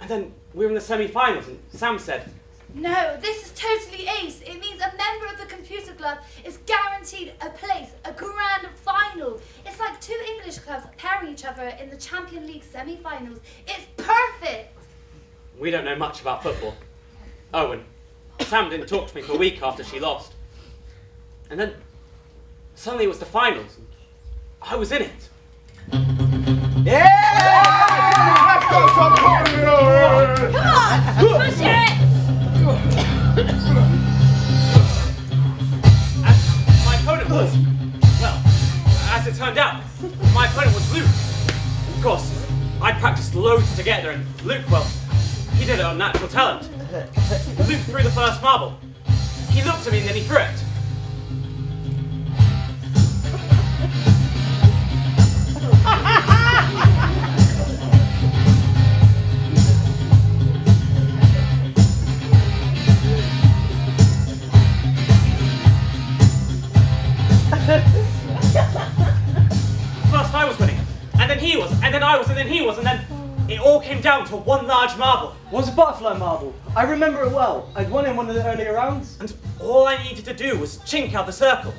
Speaker 1: And then we were in the semi-finals and Sam said,
Speaker 6: No, this is totally ace. It means a member of the computer club is guaranteed a place, a grand final. It's like 2 English clubs pairing each other in the Champion League semi-finals. It's perfect.
Speaker 1: we don't know much about football. Oh, and Sam didn't talk to me for a week after she lost. And then suddenly it was the finals. And I was in it.
Speaker 9: Yeah! Let's go, Tom!
Speaker 2: Come on! Push it!
Speaker 1: And my opponent was, well, as it turned out, my opponent was Luke. Of course, I'd practiced loads to get there, and Luke, well, he did it on natural talent. Luke threw the first marble. He looked at me and then he threw it. First I was winning, and then he was, and then I was, and then he was, and then it all came down to one large marble.
Speaker 16: It was a butterfly marble. I remember it well. I'd won in one of the earlier rounds.
Speaker 1: And all I needed to do was chink out the circle.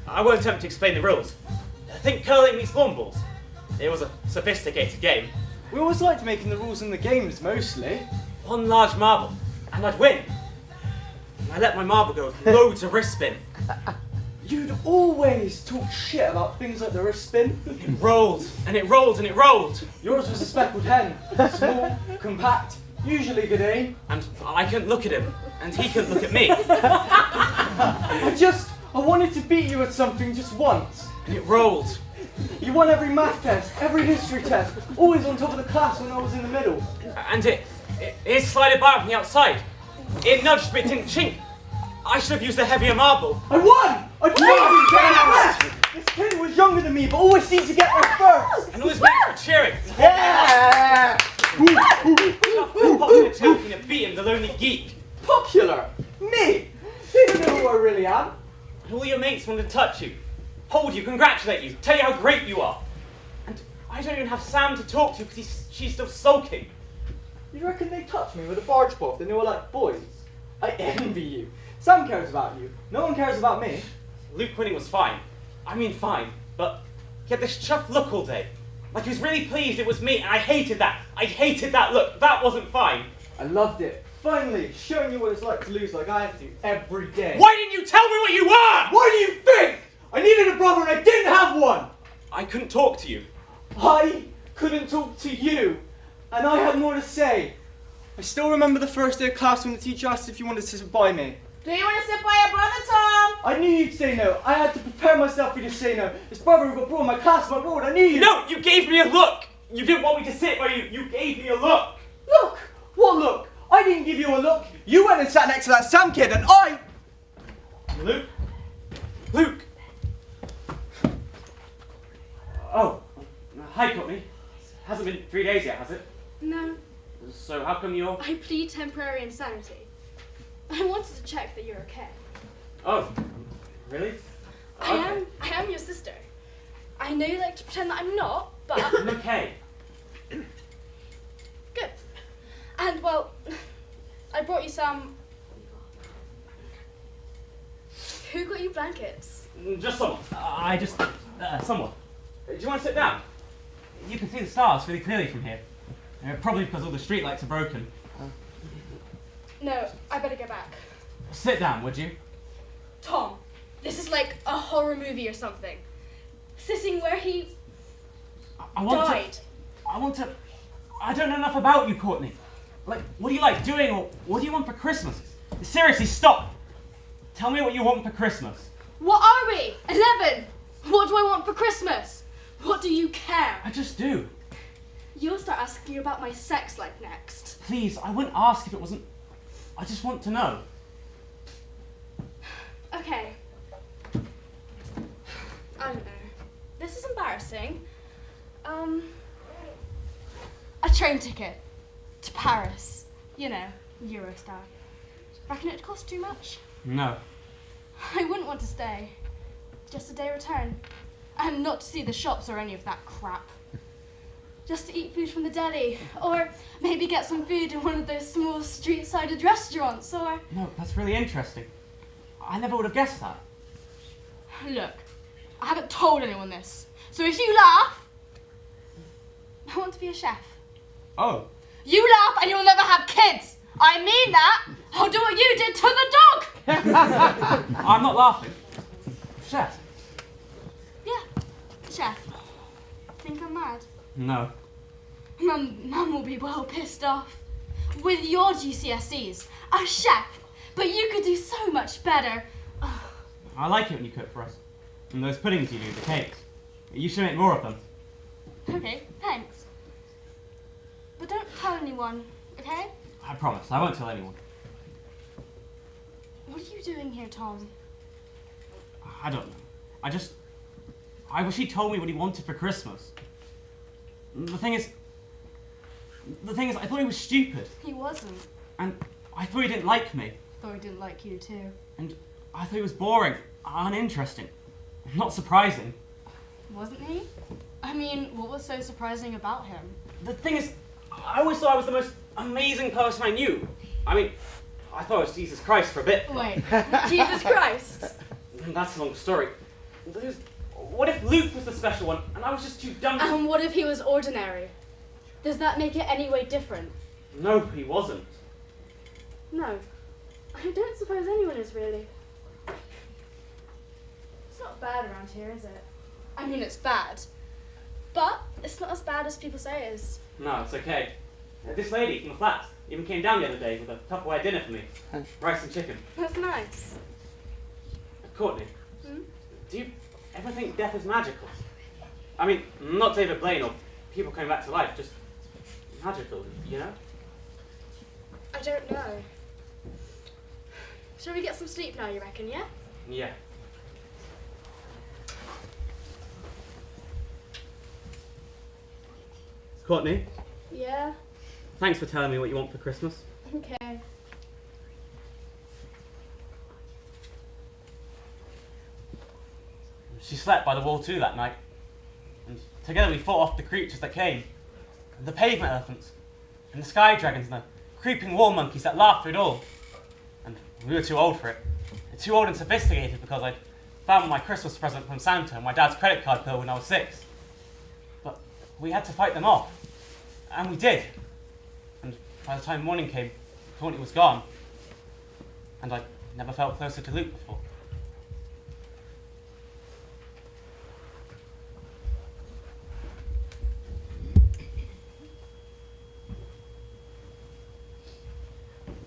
Speaker 1: I won't attempt to explain the rules. Think curling meets lawn balls. It was a sophisticated game.
Speaker 16: We always liked making the rules in the games, mostly.
Speaker 1: One large marble, and I'd win. And I let my marble go with loads of wrist spin.
Speaker 16: You'd always talk shit about things like the wrist spin.
Speaker 1: It rolled, and it rolled, and it rolled.
Speaker 16: Yours was a speckled hen. Small, compact, usually good aim.
Speaker 1: And I couldn't look at him, and he couldn't look at me.
Speaker 16: I wanted to beat you at something just once.
Speaker 1: And it rolled.
Speaker 16: You won every math test, every history test, always on top of the class when I was in the middle.
Speaker 1: And it slided by on the outside. It nudged, but it didn't chink. I should have used a heavier marble.
Speaker 16: I won! I won! This kid was younger than me, but always seemed to get there first.
Speaker 1: And all his mates were cheering.
Speaker 16: Yeah!
Speaker 1: Popular champion of beating the lonely geek.
Speaker 16: Popular? Me? They don't know who I really am.
Speaker 1: And all your mates wanted to touch you, hold you, congratulate you, tell you how great you are. And I don't even have Sam to talk to because she's still sulking.
Speaker 16: You reckon they touched me with a barge pole if they knew I like boys? I envy you. Sam cares about you. No one cares about me.
Speaker 1: Luke winning was fine. I mean fine. But he had this chuffed look all day. Like he was really pleased it was me, and I hated that. I hated that look. That wasn't fine.
Speaker 16: I loved it. Finally, showing you what it's like to lose like I have to every day.
Speaker 1: Why didn't you tell me what you were?
Speaker 16: What do you think? I needed a brother and I didn't have one.
Speaker 1: I couldn't talk to you.
Speaker 16: I couldn't talk to you, and I had more to say. I still remember the first day of class when the teacher asked if you wanted to sit by me.
Speaker 4: Do you want to sit by your brother, Tom?
Speaker 16: I knew you'd say no. I had to prepare myself for you to say no. This brother who got brought in my class, my brother, I knew you.
Speaker 1: No, you gave me a look. You didn't want me to sit by you. You gave me a look.
Speaker 16: Look! What look? I didn't give you a look. You went and sat next to that Sam kid, and I...
Speaker 1: Luke? Luke! Oh, hi, Courtney. Hasn't been 3 days yet, has it?
Speaker 12: No,
Speaker 1: So how come you're...
Speaker 12: I plead temporary insanity. I wanted to check that you're okay.
Speaker 1: Oh, really?
Speaker 12: I am your sister. I know you like to pretend that I'm not, but...
Speaker 1: I'm okay.
Speaker 12: Good. And, well, I brought you some... Who got you blankets?
Speaker 1: Just someone. Someone. Do you want to sit down? You can see the stars really clearly from here. Probably because all the streetlights are broken.
Speaker 12: No, I better go back.
Speaker 1: Sit down, would you?
Speaker 12: Tom, this is like a horror movie or something. Sitting where he died.
Speaker 1: I don't know enough about you, Courtney. Like, what do you like doing, or what do you want for Christmas? Seriously, stop! Tell me what you want for Christmas.
Speaker 12: What are we? 11! What do I want for Christmas? What do you care?
Speaker 1: I just do.
Speaker 12: You'll start asking about my sex life next.
Speaker 1: Please, I wouldn't ask if it wasn't... I just want to know.
Speaker 12: Okay. I don't know. This is embarrassing. A train ticket to Paris. You know, Eurostar. Reckon it'd cost too much?
Speaker 1: No.
Speaker 12: I wouldn't want to stay. Just a day return. And not to see the shops or any of that crap. Just to eat food from the deli. Or maybe get some food in one of those small street-sided restaurants, or...
Speaker 1: No, that's really interesting. I never would have guessed that.
Speaker 12: Look, I haven't told anyone this. So if you laugh, I want to be a chef.
Speaker 1: Oh.
Speaker 12: You laugh and you'll never have kids. I mean that. I'll do what you did to the dog.
Speaker 1: I'm not laughing. Chef.
Speaker 12: Yeah, chef. Think I'm mad?
Speaker 1: No.
Speaker 12: Mum will be well pissed off. With your GCSEs, a chef, but you could do so much better.
Speaker 1: I like it when you cook for us. And those puddings you do, the cakes. You should make more of them.
Speaker 12: Okay, thanks. But don't tell anyone, okay?
Speaker 1: I promise, I won't tell anyone.
Speaker 12: What are you doing here, Tom?
Speaker 1: I don't know. I wish he told me what he wanted for Christmas. The thing is, I thought he was stupid.
Speaker 12: He wasn't.
Speaker 1: And I thought he didn't like me.
Speaker 12: Thought he didn't like you too.
Speaker 1: And I thought he was boring, uninteresting, not surprising.
Speaker 12: Wasn't he? I mean, what was so surprising about him?
Speaker 1: The thing is, I always thought I was the most amazing person I knew. I mean, I thought it was Jesus Christ for a bit.
Speaker 12: Wait, Jesus Christ?
Speaker 1: That's a long story. What if Luke was the special one and I was just too dumb to...
Speaker 12: And what if he was ordinary? Does that make it any way different?
Speaker 1: No, he wasn't.
Speaker 12: No. I don't suppose anyone is really. It's not bad around here, is it? I mean, it's bad. But it's not as bad as people say it is.
Speaker 1: No, it's okay. This lady from the flat even came down the other day with a Tupperware dinner for me. Rice and chicken.
Speaker 12: That's nice.
Speaker 1: Courtney, do you ever think death is magical? I mean, not David Blaine or people coming back to life, just magical, you know?
Speaker 12: I don't know. Shall we get some sleep now, you reckon, yeah?
Speaker 1: Yeah. Courtney,
Speaker 12: Yeah?
Speaker 1: thanks for telling me what you want for Christmas.
Speaker 12: Okay.
Speaker 1: She slept by the wall too that night. And together we fought off the creatures that came. The pavement elephants, and the sky dragons, and the creeping wall monkeys that laughed through it all. And we were too old for it. Too old and sophisticated because I'd found my Christmas present from Santa and my dad's credit card bill when I was 6. But we had to fight them off. And we did. And by the time morning came, I thought he was gone. And I never felt closer to Luke before.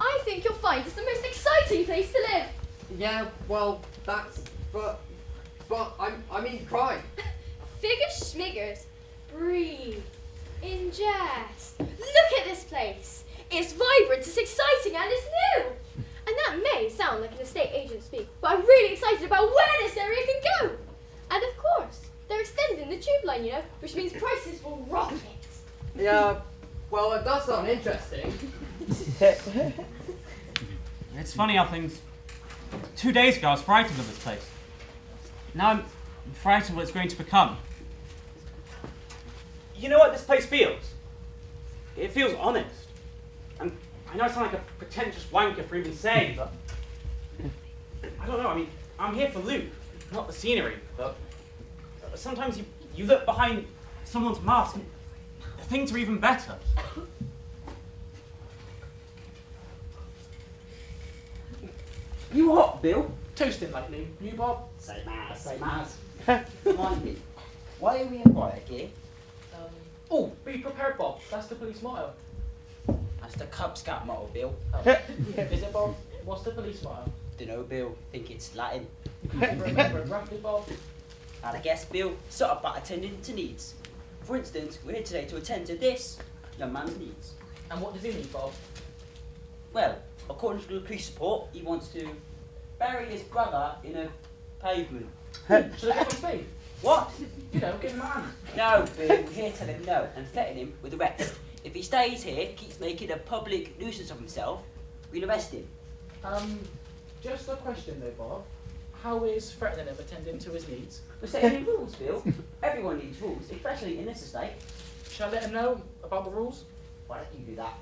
Speaker 13: I think you'll find it's the most exciting place to live.
Speaker 7: Yeah, well, that's. But I mean, cry.
Speaker 12: Figures schmiggers. Breathe. Ingest. Look at this place. It's vibrant, it's exciting, and it's new. And that may sound like an estate agent speak, but I'm really excited about where this area can go. And of course, they're extending the tube line, you know, which means prices will rocket.
Speaker 7: Yeah, well, it does sound interesting.
Speaker 1: It's funny how things... 2 days ago I was frightened of this place. Now I'm frightened what it's going to become. You know what this place feels? It feels honest. And I know I sound like a pretentious wanker for even saying, but... I don't know, I mean, I'm here for Luke, not the scenery, but... Sometimes you look behind someone's mask and things are even better.
Speaker 5: You hot, Bill?
Speaker 17: Toasting lately. You, Bob?
Speaker 5: Same as. Mind me, why are we invited here?
Speaker 17: Oh, be prepared, Bob. That's the police motto.
Speaker 5: That's the Cub Scout motto, Bill.
Speaker 17: Oh. Is it, Bob? What's the police motto?
Speaker 5: Dunno, Bill. Think it's Latin.
Speaker 17: Remember it roughly, Bob?
Speaker 5: And I guess, Bill, sort of about attending to needs. For instance, we're here today to attend to this young man's needs.
Speaker 17: And what does he need, Bob?
Speaker 5: Well, according to the police report, he wants to bury his brother in a pavement.
Speaker 17: Should I give him speed?
Speaker 5: What?
Speaker 17: You know, give him a hand.
Speaker 5: No, Bill, we're here to tell him no and threaten him with arrest. If he stays here, keeps making a public nuisance of himself, we'll arrest him.
Speaker 17: Just a question though, Bob. How is threatening him attending to his needs?
Speaker 5: We're setting new rules, Bill. Everyone needs rules, especially in this estate.
Speaker 17: Shall I let him know about the rules?
Speaker 5: Why don't you do that?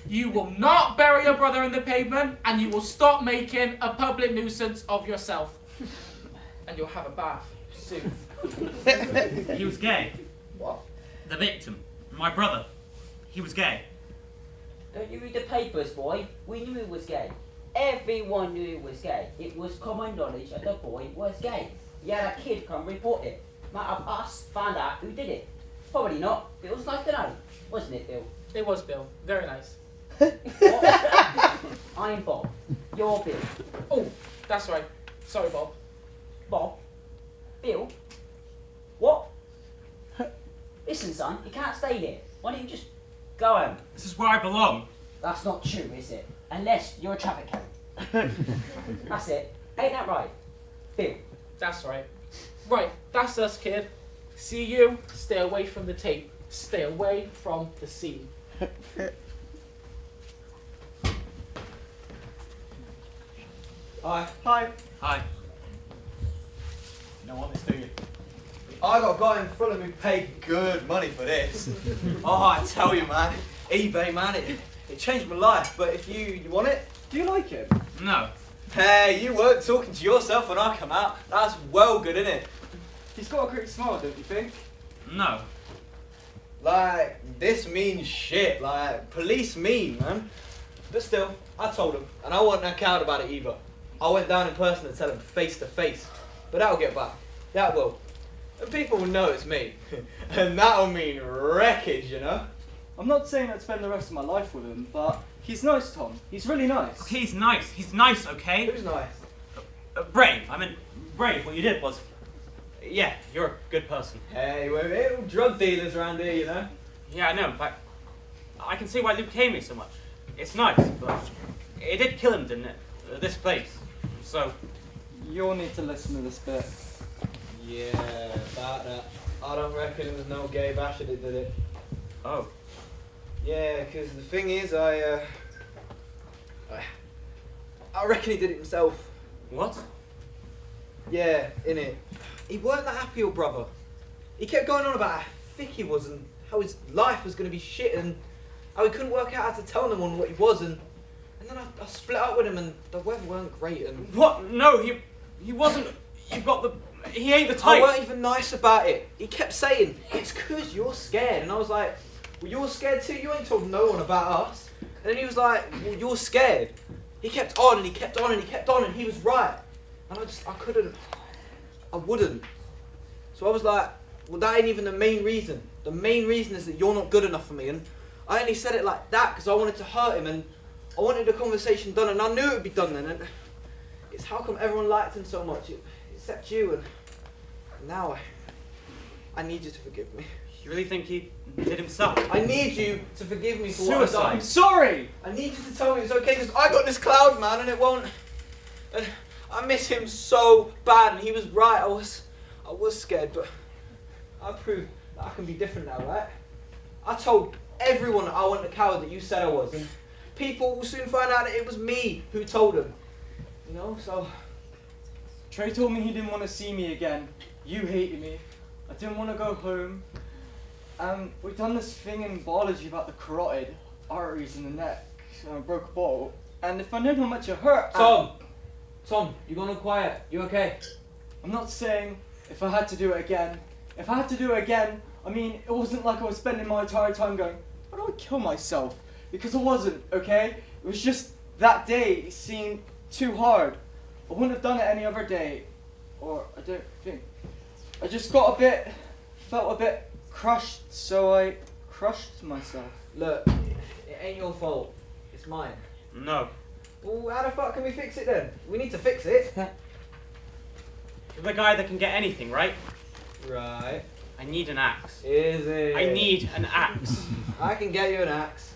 Speaker 17: You will not bury your brother in the pavement, and you will stop making a public nuisance of yourself. And you'll have a bath soon.
Speaker 1: He was gay.
Speaker 17: What?
Speaker 1: The victim, my brother. He was gay.
Speaker 5: Don't you read the papers, boy? We knew he was gay. Everyone knew he was gay. It was common knowledge that the boy was gay. He had a kid come report it. Might have us found out who did it. Probably not. Bill's nice to know. Wasn't it, Bill?
Speaker 17: It was, Bill. Very nice.
Speaker 5: I'm Bob. You're Bill.
Speaker 17: Oh, that's right. Sorry, Bob.
Speaker 5: Bob? Bill? What? Listen, son, you can't stay here. Why don't you just go home?
Speaker 1: This is where I belong.
Speaker 5: That's not true, is it? Unless you're a traffic cone. That's it. Ain't that right? Bill?
Speaker 17: That's right. Right, that's us, kid. See you. Stay away from the tape. Stay away from the scene.
Speaker 11: Hi.
Speaker 16: Hi.
Speaker 1: Hi.
Speaker 11: You don't want this, do you? I got a guy in front of me paid good money for this. Oh, I tell you, man, eBay, man, it changed my life. But if you want it,
Speaker 16: Do you like him?
Speaker 1: No.
Speaker 11: hey, you weren't talking to yourself when I come out. That's well good, isn't it?
Speaker 16: He's got a great smile, don't you think?
Speaker 1: No.
Speaker 11: Like, this means shit. Like, police mean, man. But still, I told him, and I wasn't a coward about it either. I went down in person and tell him face to face. But that'll get back. That will. And people will know it's me. And that'll mean wreckage, you know?
Speaker 16: I'm not saying I'd spend the rest of my life with him, but he's nice, Tom. He's really nice.
Speaker 1: Okay, he's nice. He's nice, okay?
Speaker 11: Who's nice?
Speaker 1: Brave. I mean, brave. What you did was... Yeah, you're a good person.
Speaker 11: Hey, we're all drug dealers around here, you know?
Speaker 1: Yeah, I know, but I can see why Luke came here so much. It's nice, but it did kill him, didn't it? This place. So...
Speaker 16: You'll need to listen to this bit.
Speaker 11: Yeah, about that. I don't reckon it was no gay basher that did it.
Speaker 1: Oh.
Speaker 11: Yeah, because the thing is, I reckon he did it himself.
Speaker 1: What?
Speaker 11: Yeah, innit. He weren't that happy, your brother. He kept going on about how thick he was and how his life was going to be shit and how he couldn't work out how to tell no one what he was and then I split up with him and the weather weren't great and...
Speaker 1: What? No, He wasn't. You've got the. He ain't the
Speaker 10: I
Speaker 1: type.
Speaker 10: weren't even nice about it. He kept saying, it's because you're scared. And I was like, well, you're scared too? You ain't told no one about us. And then he was like, well, you're scared. He kept on and he kept on and he kept on and he was right. And I wouldn't. So I was like, well, that ain't even the main reason. The main reason is that you're not good enough for me. And I only said it like that because I wanted to hurt him and I wanted the conversation done and I knew it would be done then. And it's how come everyone liked him so much, except you. And now I need you to forgive me.
Speaker 1: You really think he did himself?
Speaker 10: I need you to forgive me for what I've
Speaker 1: Suicide.
Speaker 10: done.
Speaker 16: I'm sorry!
Speaker 10: I need you to tell me it's okay because I got this cloud, man, and it won't. And I miss him so bad, and he was right. I was scared, but I proved that I can be different now, right? I told everyone that I wasn't the coward that you said I was, and people will soon find out that it was me who told them. You know, so.
Speaker 16: Trey told me he didn't want to see me again. You hated me. I didn't want to go home. We've done this thing in biology about the carotid arteries in the neck. So I broke a bottle. And if I knew how much it hurt...
Speaker 10: Tom, you gonna quiet? You okay?
Speaker 16: I'm not saying if I had to do it again. If I had to do it again, I mean, it wasn't like I was spending my entire time going, why do I kill myself? Because I wasn't, okay? It was just that day seemed too hard. I wouldn't have done it any other day. Or I don't think. I just felt a bit crushed, so I crushed myself.
Speaker 10: Look, it ain't your fault. It's mine.
Speaker 1: No.
Speaker 10: Well, how the fuck can we fix it then? We need to fix it.
Speaker 1: You're the guy that can get anything, right?
Speaker 10: Right.
Speaker 1: I need an axe.
Speaker 10: Is it?
Speaker 1: I need an axe.
Speaker 10: I can get you an axe.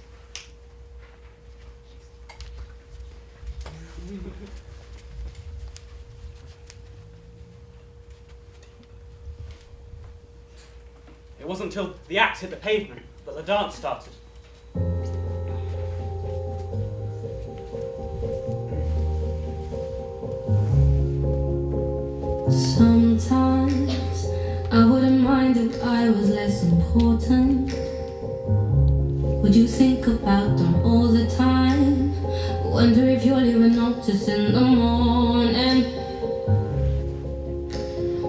Speaker 1: It wasn't until the axe hit the pavement that the dance started.
Speaker 18: Sometimes I wouldn't mind if I was less important. Would you think about them all the time? Wonder if you'll even notice in the morning.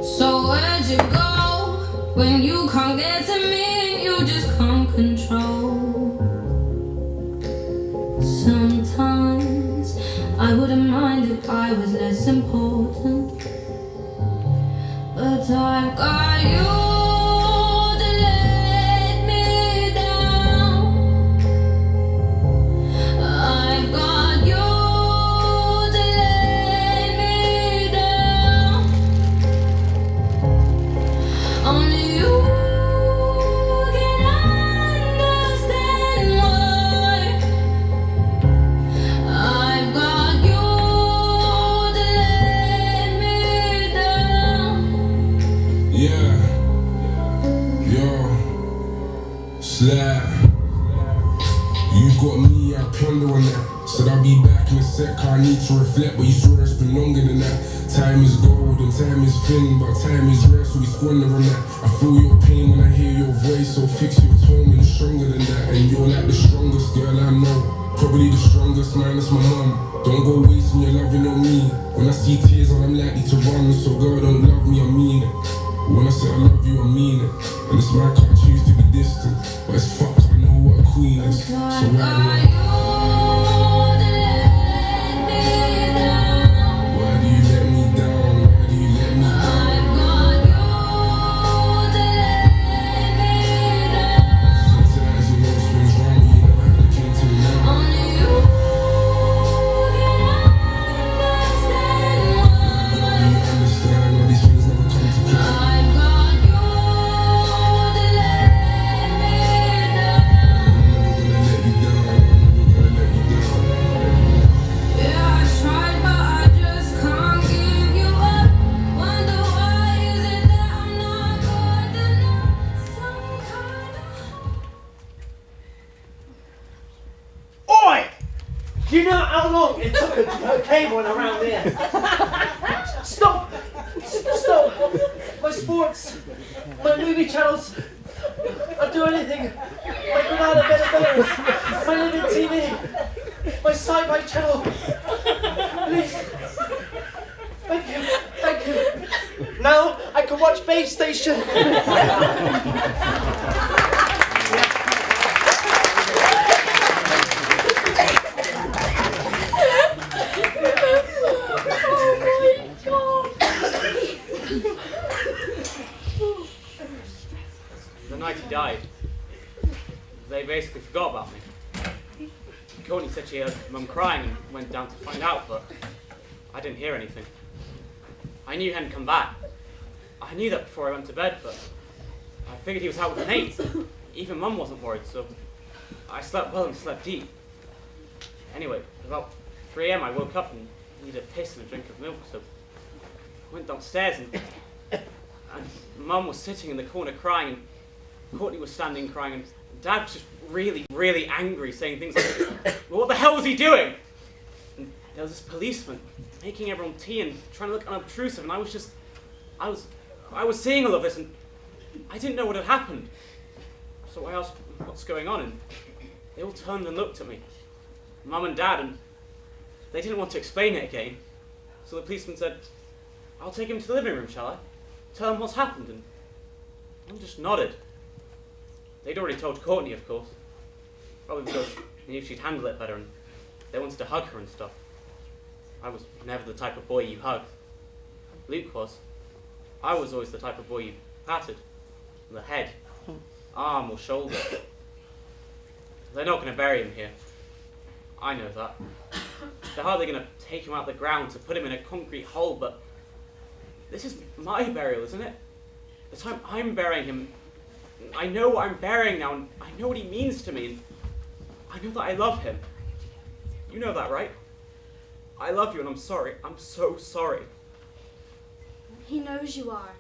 Speaker 18: So where'd you go when you can't get to me and you just can't control? Sometimes I wouldn't mind if I was less important. But I've got you to let me down. I've got you to let me down. Only you can understand why. I've got you to let me down.
Speaker 9: Yeah, yo, slap. You got me, I ponder on that. Said I'll be back in a sec, I need to reflect. But you swear it's been longer than that. Time is gold and time is thin, but time is rare, so we squander on that. I feel your pain when I hear your voice, so fix your tone and stronger than that. And you're like the strongest girl I know, probably the strongest, minus my mum. Don't go wasting your loving on me. When I see tears, I'm likely to run. So girl, don't love me, I mean it. When I say I love you, I mean it. And it's my can't choose to be distant, but it's fuck, I know what a queen is. So why do I? Why do you let me down? Why do you let me down? Sometimes you know swings round me, you never had a king till now. Only you can understand why these things never come together.
Speaker 8: Oi! Do you know how long it took her to put a cable in around here? Stop! Stop! My sports, my movie channels, I'd do anything. My banana bed, my living TV, my sci-fi channel. Please. Thank you. Now I can watch Babe Station.
Speaker 1: The night he died, they basically forgot about me. Courtney said she heard Mum crying and went down to find out, but I didn't hear anything. I knew he hadn't come back. I knew that before I went to bed, but I figured he was out with an mate. Even Mum wasn't worried, so I slept well and slept deep. Anyway, about 3 a.m. I woke up and needed a piss and a drink of milk, so I went downstairs and Mum was sitting in the corner crying, and Courtney was standing crying, and Dad was just really, really angry, saying things like, well, what the hell was he doing? And there was this policeman making everyone tea and trying to look unobtrusive, and I was seeing all of this, and I didn't know what had happened. So I asked what's going on, and they all turned and looked at me, Mum and Dad, and they didn't want to explain it again. So the policeman said, I'll take him to the living room, shall I? Tell him what's happened, and Mum just nodded. They'd already told Courtney, of course. Probably because they knew she'd handle it better and they wanted to hug her and stuff. I was never the type of boy you hugged. Luke was. I was always the type of boy you patted. On the head, arm or shoulder. They're not going to bury him here. I know that. They're hardly going to take him out of the ground to put him in a concrete hole, but this is my burial, isn't it? The time I'm burying him, I know what I'm burying now, and I know what he means to me, and I know that I love him. You know that, right? I love you, and I'm sorry. I'm so sorry.
Speaker 12: He knows you are.